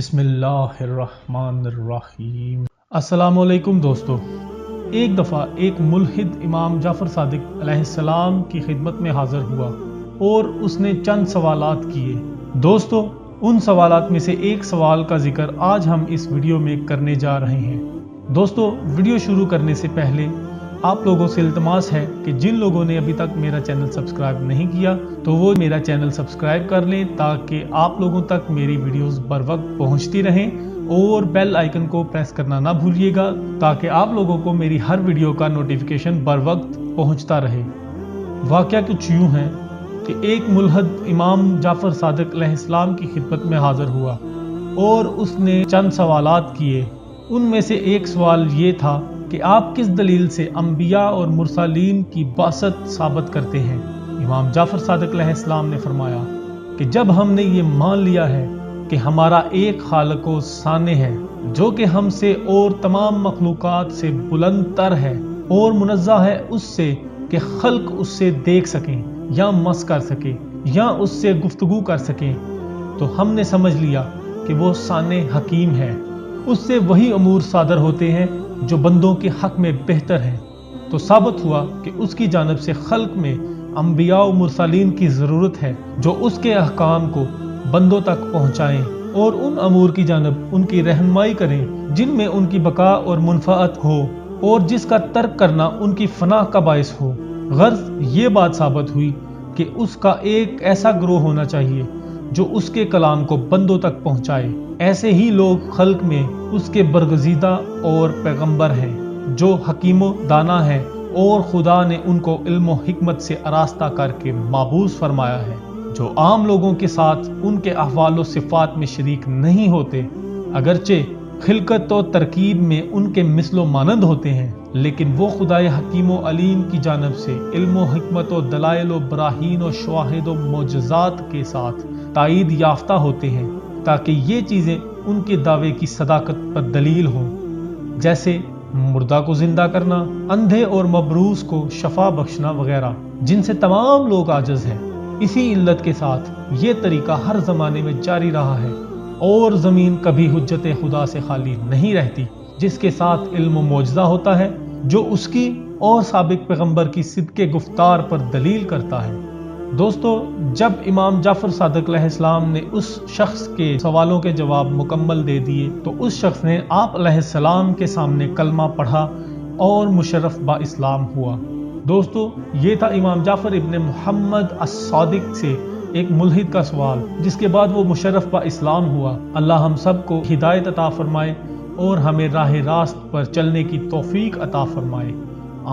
बिस्मिल्लाहिर्रहमानिर्रहीम। अस्सलाम वालेकुम दोस्तों। एक दफ़ा एक मुल्हिद इमाम जाफ़र सादिक अलैहिस्सलाम की खिदमत में हाज़िर हुआ और उसने चंद सवालात किए। दोस्तों, उन सवालात में से एक सवाल का जिक्र आज हम इस वीडियो में करने जा रहे हैं। दोस्तों, वीडियो शुरू करने से पहले आप लोगों से इल्तमास है कि जिन लोगों ने अभी तक मेरा चैनल सब्सक्राइब नहीं किया तो वो मेरा चैनल सब्सक्राइब कर लें ताकि आप लोगों तक मेरी वीडियोस बर वक्त पहुंचती रहें और बेल आइकन को प्रेस करना ना भूलिएगा ताकि आप लोगों को मेरी हर वीडियो का नोटिफिकेशन बर वक्त पहुंचता रहे। वाक़या कुछ यूँ है कि एक मुल्हिद इमाम जाफ़र सादिक अलैहिस्सलाम की खिदमत में हाज़िर हुआ और उसने चंद सवालात किए। उनमें से एक सवाल ये था कि आप किस दलील से अंबिया और मुरसलीन की बासत साबित करते हैं। इमाम जाफ़र सादिक अलैहिस्सलाम ने फरमाया कि जब हमने ये मान लिया है कि हमारा एक खालिक़ो साने है जो कि हमसे और तमाम मखलूक़ात से बुलंद तर है और मुनज़्ज़ह है उससे कि खल्क उससे देख सकें या मस कर सकें या उससे गुफ्तगू कर सकें, तो हमने समझ लिया कि वो साने हकीम है। उससे वही अमूर सादर होते हैं जो बंदों के हक में बेहतर हैं। तो साबित हुआ कि उसकी जानिब से खल्क में अंबिया और मुरसलीन की ज़रूरत है जो उसके अहकाम को बंदों तक पहुँचाएँ और उन अमूर की जानिब उनकी रहनुमाई करें जिनमें उनकी बका और मुनफ़अत हो और जिसका तर्क करना उनकी फनाह का बायस हो। गर्ज़ ये बात साबित हुई कि उसका एक ऐसा ग्रोह होना चाहिए जो उसके कलाम को बंदों तक पहुँचाए। ऐसे ही लोग खल्क में उसके बरगज़ीदा और पैगंबर हैं जो हकीमो दाना है और खुदा ने उनको इल्म और हिकमत से आरास्ता करके माबूस फरमाया है, जो आम लोगों के साथ उनके अहवाल व सिफ़ात में शरीक नहीं होते। अगरचे खिलकत और तरकीब में उनके मिसलो मानंद होते हैं, लेकिन वो खुदाए हकीम व अलीम की जानब से इल्म व हिकमत व दलाइल व बराहीन व शवाहिद व मोजज़ात के साथ तायीद याफ्ता होते हैं ताकि ये चीज़ें उनके दावे की सदाकत पर दलील हों, जैसे मुर्दा को जिंदा करना, अंधे और मबरूस को शफा बख्शना वगैरह, जिनसे तमाम लोग आजिज हैं। इसी इल्लत के साथ ये तरीका हर ज़माने में जारी रहा है और ज़मीन कभी हुज्जत खुदा से खाली नहीं रहती, जिसके साथ इल्म मोजज़ा होता है जो उसकी और साबिक पैगंबर की सिद्क़े गुफ्तार पर दलील करता है। दोस्तों, जब इमाम जाफ़र सादिक अलैहिस्सलाम ने उस शख्स के सवालों के जवाब मुकम्मल दे दिए तो उस शख्स ने आप अलैहिस्सलाम के सामने कलमा पढ़ा और मुशर्रफ बा इस्लाम हुआ। दोस्तों, ये था इमाम जाफ़र इब्न मुहम्मद अस-सादिक से एक मुल्हिद का सवाल, जिसके बाद वो मुशर्रफ बा इस्लाम हुआ। अल्लाह हम सब को हिदायत अता फरमाए और हमें राह रास्त पर चलने की तौफीक अता फरमाए,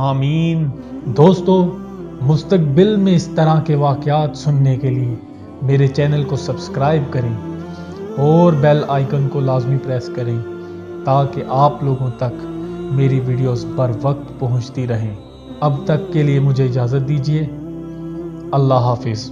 आमीन। दोस्तों, मुस्तकबिल में इस तरह के वाक़यात सुनने के लिए मेरे चैनल को सब्सक्राइब करें और बेल आइकन को लाजमी प्रेस करें ताकि आप लोगों तक मेरी वीडियोस बर वक्त पहुंचती रहें। अब तक के लिए मुझे इजाज़त दीजिए। अल्लाह हाफिज़।